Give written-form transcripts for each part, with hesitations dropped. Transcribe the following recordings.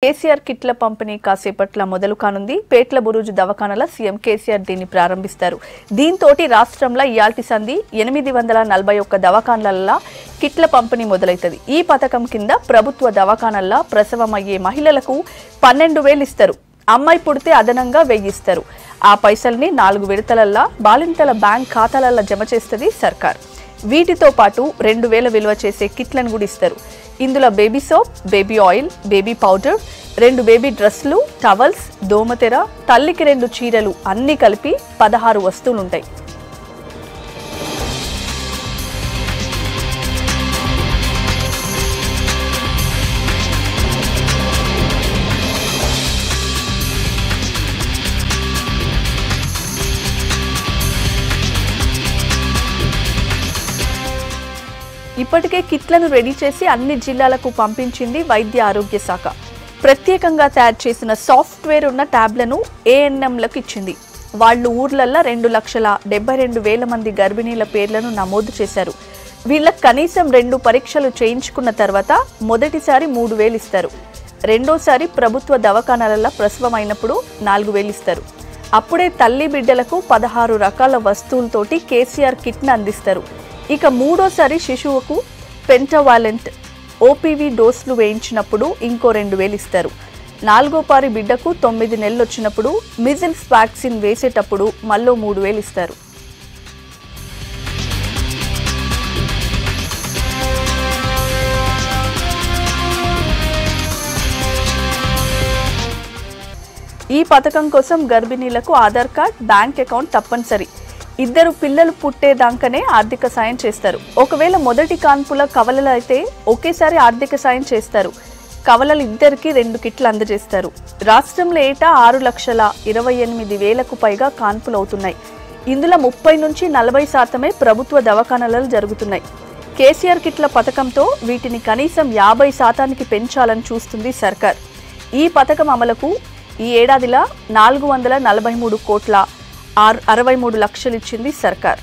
కేసీఆర్ కిట్ల పంపిణీ కాసేపట్ల మొదలు కానుంది. పేట్ల బురుజు దవాఖానల సీఎం కేసీఆర్ దీన్ని ప్రారంభిస్తారు. దీంతో రాష్ట్రంలో ఇయాల్టి సంధి 841 దవాఖానల కిట్ల పంపిణీ మొదలైతది. ఈ పథకం కింద ప్రభుత్వ దవాఖానల్లో ప్రసవమయ్యే మహిళలకు 12,000 ఇస్తారు. అమ్మాయి పుడితే అదనంగా 1,000 ఇస్తారు. ఆ పైసల్ని 4 విడతలల్లో బాలింతల బ్యాంక్ ఖాతాలలో జమ చేస్తది సర్కార్. వీటితో పాటు 2,000 విలువ చేసే కిట్లను కూడా ఇస్తారు. ఇందులో baby soap, baby oil, baby powder, 2 baby డ్రెస్సులు, టవల్స్, దోమతెర, తల్లికి 2 చీరలు అన్నీ కలిపి 16 వస్తువులుంటాయి. ఇప్పటికే కిట్లను రెడీ చేసి అన్ని జిల్లాలకు పంపించింది వైద్య ఆరోగ్య శాఖ. ప్రత్యేకంగా తయారు చేసిన సాఫ్ట్వేర్ ఉన్న ట్యాబ్లను ఏఎన్ఎంలకు ఇచ్చింది. వాళ్ళు ఊర్లల్లో 2,72,000 మంది గర్భిణీల పేర్లను నమోదు చేశారు. వీళ్ళకి కనీసం 2 పరీక్షలు చేయించుకున్న తర్వాత మొదటిసారి 3,000 ఇస్తారు. రెండోసారి ప్రభుత్వ దవాఖానాలలో ప్రసవమైనప్పుడు 4,000 ఇస్తారు. అప్పుడే తల్లి బిడ్డలకు 16 రకాల వస్తువులతోటి కేసీఆర్ కిట్ను అందిస్తారు. ఇక మూడోసారి శిశువుకు పెంటావాలెంట్ ఓపీవీ డోసులు వేయించినప్పుడు ఇంకో 2,000 ఇస్తారు. 4వ పారి బిడ్డకు 9 నెలలు వచ్చినప్పుడు మిజిల్స్ వ్యాక్సిన్ వేసేటప్పుడు మళ్ళీ 3,000 ఇస్తారు. ఈ పథకం కోసం గర్భిణీలకు ఆధార్ కార్డ్, బ్యాంక్ అకౌంట్ తప్పనిసరి. 2 పిల్లలు పుట్టేదాకానే ఆర్థిక సాయం చేస్తారు. ఒకవేళ మొదటి కాన్పుల కవలలు అయితే ఒకేసారి ఆర్థిక సాయం చేస్తారు. కవలలు ఇద్దరికి 2 కిట్లు అందజేస్తారు. రాష్ట్రంలో ఏటా 6,28,000కు పైగా కాన్పులు అవుతున్నాయి. ఇందులో 30 నుంచి 40% ప్రభుత్వ దవాఖానాలలో జరుగుతున్నాయి. కేసీఆర్ కిట్ల పథకంతో వీటిని కనీసం 50%కి పెంచాలని చూస్తుంది సర్కార్. ఈ పథకం అమలుకు ఈ ఏడాదిలో 443 కోట్ల 63 లక్షలు ఇచ్చింది సర్కార్.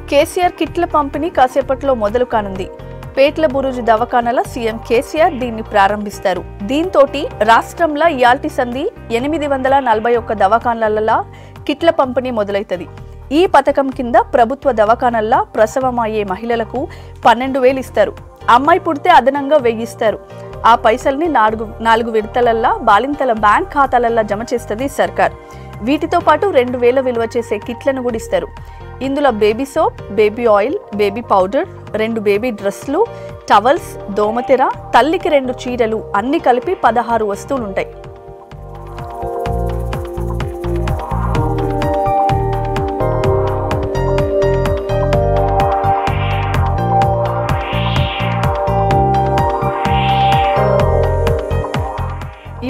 కేసీఆర్ కిట్ల పంపిణీ కాసేపట్లో మొదలు కానుంది. పేట్ల బురుజు దవాఖానల సీఎం కేసీఆర్ దీన్ని ప్రారంభిస్తారు. దీంతో రాష్ట్రంలో ఇయాల్టి సంధి 841 దవాఖానల కిట్ల పంపిణీ మొదలైతది. ఈ పథకం కింద ప్రభుత్వ దవాఖానల్లో ప్రసవమయ్యే మహిళలకు 12,000 ఇస్తారు. అమ్మాయి పుడితే అదనంగా 1,000 ఇస్తారు. ఆ పైసల్ని 4 విడతలల్లో బాలింతల బ్యాంక్ ఖాతాలలో జమ చేస్తది సర్కార్. వీటితో పాటు 2,000 విలువ చేసే కిట్లను కూడా ఇస్తారు. ఇందులో baby soap, baby oil, baby powder, 2 baby డ్రెస్సులు, టవల్స్, దోమతెర, తల్లికి 2 చీరలు అన్నీ కలిపి 16 వస్తువులుంటాయి.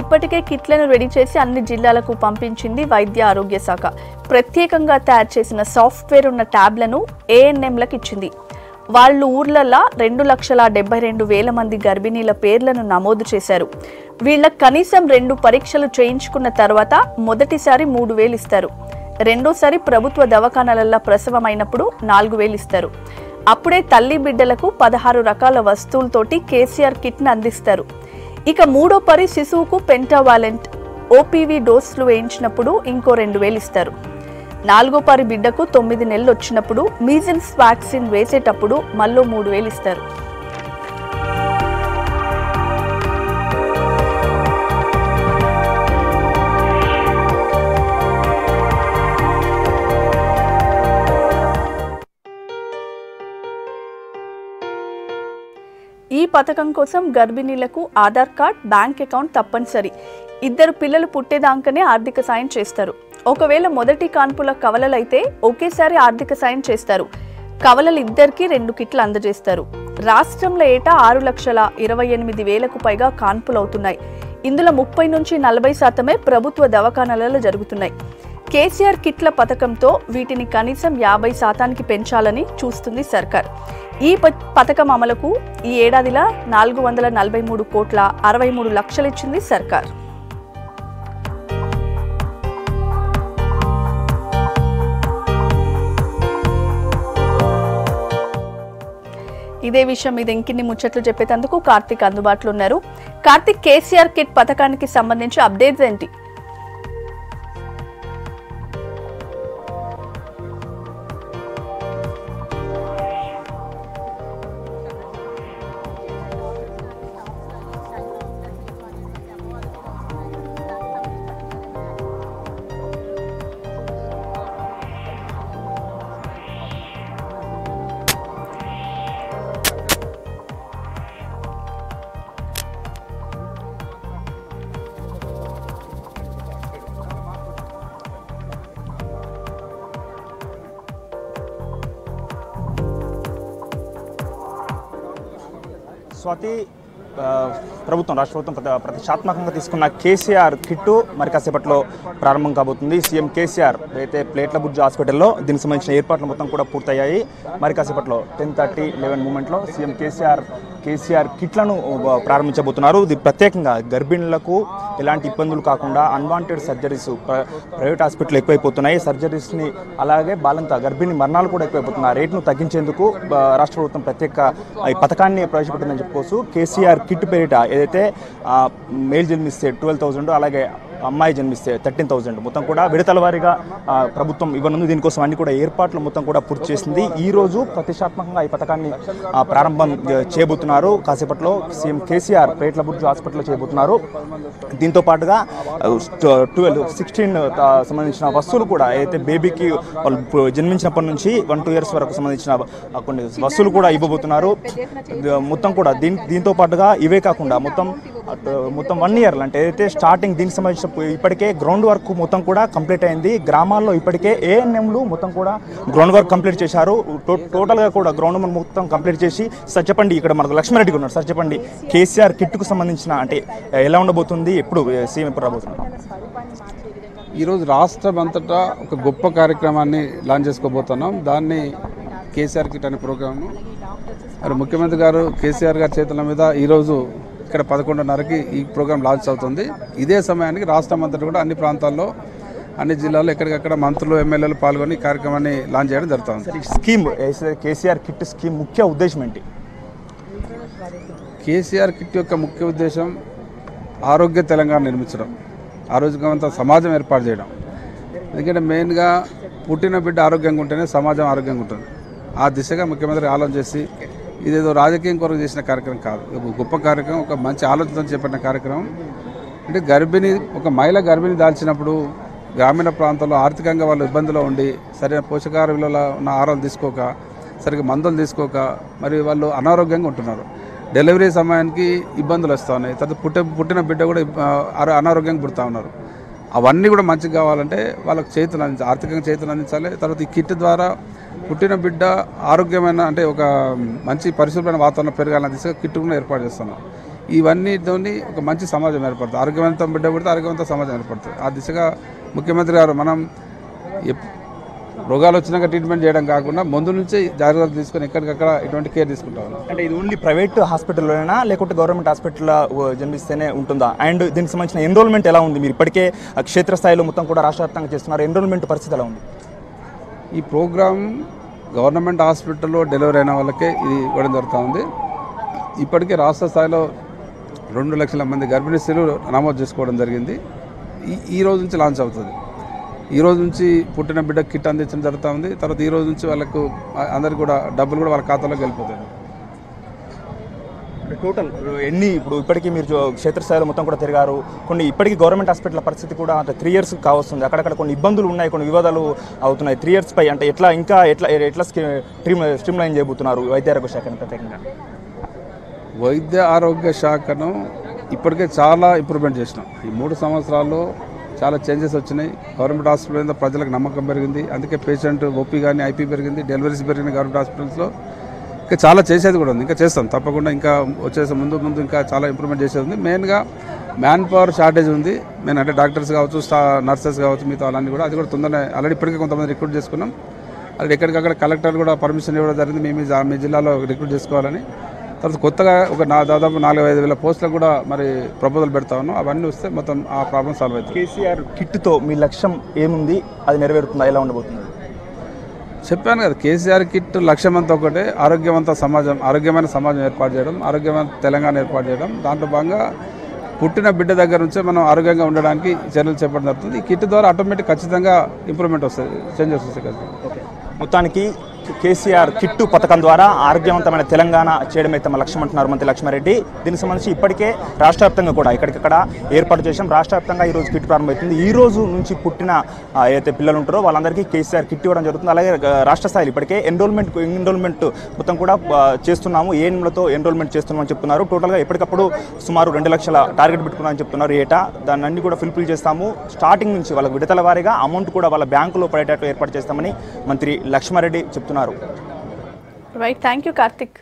ఇప్పటికే కిట్లను రెడీ చేసి అన్ని జిల్లాలకు పంపించింది వైద్య ఆరోగ్య శాఖ. ప్రత్యేకంగా తయారు చేసిన సాఫ్ట్వేర్ ఉన్న ట్యాబ్లను ఏఎన్ఎంలకు ఇచ్చింది. వాళ్ళు ఊర్లలో 2,72,000 మంది గర్భిణీల పేర్లను నమోదు చేశారు. వీళ్ళకి కనీసం 2 పరీక్షలు చేయించుకున్న తర్వాత మొదటిసారి 3,000 ఇస్తారు. రెండోసారి ప్రభుత్వ దవాఖానాలలో ప్రసవమైనప్పుడు 4,000 ఇస్తారు. అప్పుడే తల్లి బిడ్డలకు 16 రకాల వస్తువులతోటి కేసీఆర్ కిట్ను అందిస్తారు. ఇక మూడో పరి శిశువుకు పెంటావాలెంట్ ఓపీవీ డోసులు వేయించినప్పుడు ఇంకో 2,000 ఇస్తారు. 4వ పారి బిడ్డకు 9 నెలలు వచ్చినప్పుడు మీజిల్స్ వ్యాక్సిన్ వేసేటప్పుడు మళ్ళీ 3,000 ఇస్తారు. ఈ పథకం కోసం గర్భిణీలకు ఆధార్ కార్డ్, బ్యాంక్ అకౌంట్ తప్పనిసరి. 2 పిల్లలు పుట్టేదాకానే ఆర్థిక సాయం చేస్తారు. ఒకవేళ మొదటి కాన్పుల కవలలైతే ఒకేసారి ఆర్థిక సాయం చేస్తారు. కవలలు ఇద్దరికి 2 కిట్లు అందజేస్తారు. రాష్ట్రంలో ఏటా 6,28,000కు పైగా కాన్పులు అవుతున్నాయి. ఇందులో 30 నుంచి 40% ప్రభుత్వ దవాఖానాలలో జరుగుతున్నాయి. కేసీఆర్ కిట్ల పథకంతో వీటిని కనీసం 50% పెంచాలని చూస్తుంది సర్కార్. ఈ పథకం అమలుకు ఈ ఏడాదిలా 443 లక్షలు ఇచ్చింది సర్కార్. ఇదే విషయం మీద ఇంకిన్ని ముచ్చట్లు చెప్పేందుకు కార్తిక్ అందుబాటులో ఉన్నారు. కార్తిక్, కేసీఆర్ కిట్ పథకానికి సంబంధించి అప్డేట్స్ ఏంటి? స్వాతి, ప్రభుత్వం రాష్ట్ర ప్రభుత్వం ప్రతిష్టాత్మకంగా తీసుకున్న కేసీఆర్ కిట్టు మరి కాసేపట్లో ప్రారంభం కాబోతుంది. సీఎం కేసీఆర్ అయితే ప్లేట్ల బుర్జ్ హాస్పిటల్లో దీనికి సంబంధించిన ఏర్పాట్లు మొత్తం కూడా పూర్తయ్యాయి. మరి కాసేపట్లో 10:30-11 మూమెంట్లో సీఎం కేసీఆర్ కిట్లను ప్రారంభించబోతున్నారు. ఇది ప్రత్యేకంగా గర్భిణులకు ఎలాంటి ఇబ్బందులు కాకుండా అన్వాంటెడ్ సర్జరీస్ ప్రైవేట్ హాస్పిటల్ ఎక్కువైపోతున్నాయి. సర్జరీస్ని అలాగే బాలంత గర్భిణీ మరణాలు కూడా ఎక్కువైపోతున్నాయి. ఆ రేట్ను తగ్గించేందుకు రాష్ట్ర ప్రభుత్వం ప్రత్యేక ఈ పథకాన్ని ప్రవేశపెట్టిందని చెప్పుకోవచ్చు. కేసీఆర్ కిట్ పేరిట ఏదైతే మేల్ జన్మిస్తే 12,000, అలాగే అమ్మాయి జన్మిస్తే 13,000 మొత్తం కూడా విడతల వారీగా ప్రభుత్వం ఇవ్వనుంది. దీనికోసం అన్ని కూడా ఏర్పాట్లు మొత్తం కూడా పూర్తి చేసింది. ఈ రోజు ప్రతిష్టాత్మకంగా ఈ పథకాన్ని ప్రారంభం చేయబోతున్నారు. కాసేపట్లో సీఎం కేసీఆర్ ప్లేట్ల బుర్జ్ హాస్పిటల్లో చేయబోతున్నారు. దీంతో పాటుగా 16 సంబంధించిన వస్తువులు కూడా ఏదైతే బేబీకి వాళ్ళు జన్మించినప్పటి నుంచి 1-2 years వరకు సంబంధించిన కొన్ని వస్తువులు కూడా ఇవ్వబోతున్నారు. మొత్తం కూడా దీంతో పాటుగా ఇవే కాకుండా మొత్తం 1 year అంటే ఏదైతే స్టార్టింగ్ దీనికి సంబంధించిన ఇప్పటికే గ్రౌండ్ వర్క్ మొత్తం కూడా కంప్లీట్ అయింది. గ్రామాల్లో ఇప్పటికే ఏఎన్ఎంలు మొత్తం కూడా గ్రౌండ్ వర్క్ కంప్లీట్ చేశారు. టోటల్గా కూడా గ్రౌండ్ మొత్తం కంప్లీట్ చేసి సార్ చెప్పండి, ఇక్కడ మనకు లక్ష్మారెడ్డి ఉన్నారు. సార్ చెప్పండి, కేసీఆర్ కిట్కు సంబంధించిన అంటే ఎలా ఉండబోతుంది, ఎప్పుడు సీఎం ఎప్పుడు రాబోతున్నారు? ఈరోజు రాష్ట్రం అంతటా ఒక గొప్ప కార్యక్రమాన్ని లాంచ్ చేసుకోబోతున్నాం. దాన్ని కేసీఆర్ కిట్ అనే ప్రోగ్రాము మరి ముఖ్యమంత్రి గారు కేసీఆర్ గారి చేతుల మీద ఈరోజు ఇక్కడ 11:30కి ఈ ప్రోగ్రాం లాంచ్ అవుతుంది. ఇదే సమయానికి రాష్ట్రం అంతటా కూడా అన్ని ప్రాంతాల్లో అన్ని జిల్లాల్లో ఎక్కడికక్కడ మంత్రులు, ఎమ్మెల్యేలు పాల్గొని ఈ కార్యక్రమాన్ని లాంచ్ చేయడం జరుగుతుంది. స్కీమ్ కేసీఆర్ కిట్ స్కీమ్ ముఖ్య ఉద్దేశం ఏంటి? కేసీఆర్ కిట్ యొక్క ముఖ్య ఉద్దేశం ఆరోగ్య తెలంగాణ నిర్మించడం, ఆరోగ్యవంత సమాజం ఏర్పాటు చేయడం. ఎందుకంటే మెయిన్గా పుట్టిన బిడ్డ ఆరోగ్యంగా ఉంటేనే సమాజం ఆరోగ్యంగా ఉంటుంది. ఆ దిశగా ముఖ్యమంత్రి ఆలోచన చేసి ఇదేదో రాజకీయం కొరకు చేసిన కార్యక్రమం కాదు, ఒక గొప్ప కార్యక్రమం, ఒక మంచి ఆలోచనతో చేపట్టిన కార్యక్రమం. అంటే ఒక మహిళ గర్భిణి దాల్చినప్పుడు గ్రామీణ ప్రాంతాల్లో ఆర్థికంగా వాళ్ళు ఇబ్బందులో ఉండి సరైన పోషకాహార విలువల ఉన్న ఆహారాలు తీసుకోక, సరిగ్గా మందులు తీసుకోక మరి వాళ్ళు అనారోగ్యంగా ఉంటున్నారు. డెలివరీ సమయానికి ఇబ్బందులు వస్తూ ఉన్నాయి. తర్వాత పుట్టిన బిడ్డ కూడా అనారోగ్యంగా పుడతా ఉన్నారు. అవన్నీ కూడా మంచిగా కావాలంటే వాళ్ళకి చేతులు అందించాలి, ఆర్థికంగా చేతులు అందించాలి. తర్వాత ఈ కిట్ ద్వారా పుట్టిన బిడ్డ ఆరోగ్యమైన అంటే ఒక మంచి పరిశుభ్రమైన వాతావరణం పెరగాలని దిశగా కిట్ కూడా ఏర్పాటు చేస్తున్నాం. ఇవన్నీతోని ఒక మంచి సమాజం ఏర్పడుతుంది. ఆరోగ్యవంతం బిడ్డ పుడితే ఆరోగ్యవంత సమాజం ఏర్పడుతుంది. ఆ దిశగా ముఖ్యమంత్రి గారు మనం రోగాలు వచ్చినాక ట్రీట్మెంట్ చేయడం కాకుండా ముందు నుంచి జాగ్రత్తలు తీసుకొని ఎక్కడికక్కడ ఇటువంటి కేర్ తీసుకుంటాం. అంటే ఇది ఓన్లీ ప్రైవేట్ హాస్పిటల్లోనైనా లేకుంటే గవర్నమెంట్ హాస్పిటల్లో జన్మిస్తేనే ఉంటుందా? అండ్ దీనికి సంబంధించిన ఎన్రోల్మెంట్ ఎలా ఉంది? మీరు ఇప్పటికే క్షేత్రస్థాయిలో మొత్తం కూడా రాష్ట్ర వ్యాప్తంగా చేస్తున్నారు. ఎన్రోల్మెంట్ పరిస్థితి ఎలా ఉంది? ఈ ప్రోగ్రాం గవర్నమెంట్ హాస్పిటల్లో డెలివరీ అయిన వాళ్ళకే ఇది ఇవ్వడం జరుగుతూ ఉంది. ఇప్పటికే రాష్ట్ర స్థాయిలో 2 లక్షల మంది గర్భిణీ స్త్రీలు నమోదు చేసుకోవడం జరిగింది. ఈ రోజు నుంచి లాంచ్ అవుతుంది. ఈ రోజు నుంచి పుట్టిన బిడ్డ కిట్ అందించడం జరుగుతూ ఉంది. తర్వాత ఈ రోజు నుంచి వాళ్ళకు అందరికి కూడా డబ్బులు కూడా వాళ్ళ ఖాతాలోకి వెళ్ళిపోతాయి. టోటల్ ఎన్ని ఇప్పుడు ఇప్పటికీ మీరు క్షేత్రస్థాయిలో మొత్తం కూడా తిరిగారు. కొన్ని ఇప్పటికీ గవర్నమెంట్ హాస్పిటల్ పరిస్థితి కూడా అంటే 3 years కావస్తుంది. అక్కడక్కడ కొన్ని ఇబ్బందులు ఉన్నాయి, కొన్ని వివాదాలు అవుతున్నాయి. 3 years పై అంటే ఎట్లా స్ట్రీమ్ లైన్ చేయబోతున్నారు వైద్య ఆరోగ్య శాఖను ప్రత్యేకంగా? వైద్య ఆరోగ్య శాఖను ఇప్పటికే చాలా ఇంప్రూవ్మెంట్ చేసినాం. ఈ 3 సంవత్సరాల్లో చాలా చేంజెస్ వచ్చినాయి. గవర్నమెంట్ హాస్పిటల్ మీద ప్రజలకు నమ్మకం పెరిగింది. అందుకే పేషెంట్ ఓపీ కానీ ఐపీ పెరిగింది, డెలివరీస్ పెరిగినాయి గవర్నమెంట్ హాస్పిటల్స్లో. ఇంకా చాలా చేసేది కూడా ఉంది, ఇంకా చేస్తాం తప్పకుండా. ఇంకా వచ్చేసి ముందు ఇంకా చాలా ఇంప్రూవ్మెంట్ చేసేది ఉంది. మెయిన్గా మ్యాన్ పవర్ షార్టేజ్ ఉంది. మెయిన్ అంటే డాక్టర్స్ కావచ్చు, నర్సెస్ కావచ్చు, మిగతా వాళ్ళని కూడా అది కూడా తొందరనే ఆల్రెడీ ఇప్పటికే కొంతమంది రిక్రూట్ చేసుకున్నాం. అది ఎక్కడికక్కడ కలెక్టర్ కూడా పర్మిషన్ ఇవ్వడం జరిగింది, మీ జిల్లాలో రిక్రూట్ చేసుకోవాలని. తర్వాత కొత్తగా దాదాపు 4-5 వేల పోస్టులకు కూడా మరి ప్రపోజల్ పెడతా ఉన్నాం. అవన్నీ వస్తే మొత్తం ఆ ప్రాబ్లం సాల్వ్ అవుతుంది. కేసీఆర్ కిట్తో మీ లక్ష్యం ఏముంది, అది నెరవేరుతుందా, ఎలా ఉండబోతుంది? చెప్పాను కదా, కేసీఆర్ కిట్ లక్ష్యం అంతా ఒకటే, ఆరోగ్యమైన సమాజం ఏర్పాటు చేయడం, ఆరోగ్యమైన తెలంగాణ ఏర్పాటు చేయడం. దాంట్లో భాగంగా పుట్టిన బిడ్డ దగ్గర నుంచే మనం ఆరోగ్యంగా ఉండడానికి చర్యలు చేపట్టడం జరుగుతుంది. ఈ కిట్ ద్వారా ఆటోమేటిక్ ఖచ్చితంగా ఇంప్రూవ్మెంట్ వస్తుంది, చేంజెస్ వస్తాయి కదా. మొత్తానికి కేసీఆర్ కిట్టు పథకం ద్వారా ఆరోగ్యవంతమైన తెలంగాణ చేయడమే తమ లక్ష్యం అంటున్నారు మంత్రి లక్ష్మారెడ్డి. దీనికి సంబంధించి ఇప్పటికే రాష్ట్ర వ్యాప్తంగా కూడా ఇక్కడికక్కడ ఏర్పాటు చేశాం. రాష్ట్ర వ్యాప్తంగా ఈరోజు కిట్ ప్రారంభమవుతుంది. ఈ రోజు నుంచి పుట్టిన ఏదైతే పిల్లలు ఉంటారో వాళ్ళందరికీ కేసీఆర్ కిట్ ఇవ్వడం జరుగుతుంది. అలాగే రాష్ట్ర స్థాయిలో ఇప్పటికే ఎన్రోల్మెంట్ మొత్తం కూడా చేస్తున్నాము, ఏఎన్ఎంలతో ఎన్రోల్మెంట్ చేస్తున్నామని చెప్తున్నారు. టోటల్గా ఎప్పటికప్పుడు సుమారు 2 లక్షల టార్గెట్ పెట్టుకున్నామని చెప్తున్నారు ఏటా. దాన్ని అన్ని కూడా ఫుల్ఫిల్ చేస్తాము. స్టార్టింగ్ నుంచి వాళ్ళకి విడతల వారీగా అమౌంట్ కూడా వాళ్ళ బ్యాంకులో పడేటట్లు ఏర్పాటు చేస్తామని మంత్రి లక్ష్మారెడ్డి చెప్తున్నారు. Right, thank you Karthik.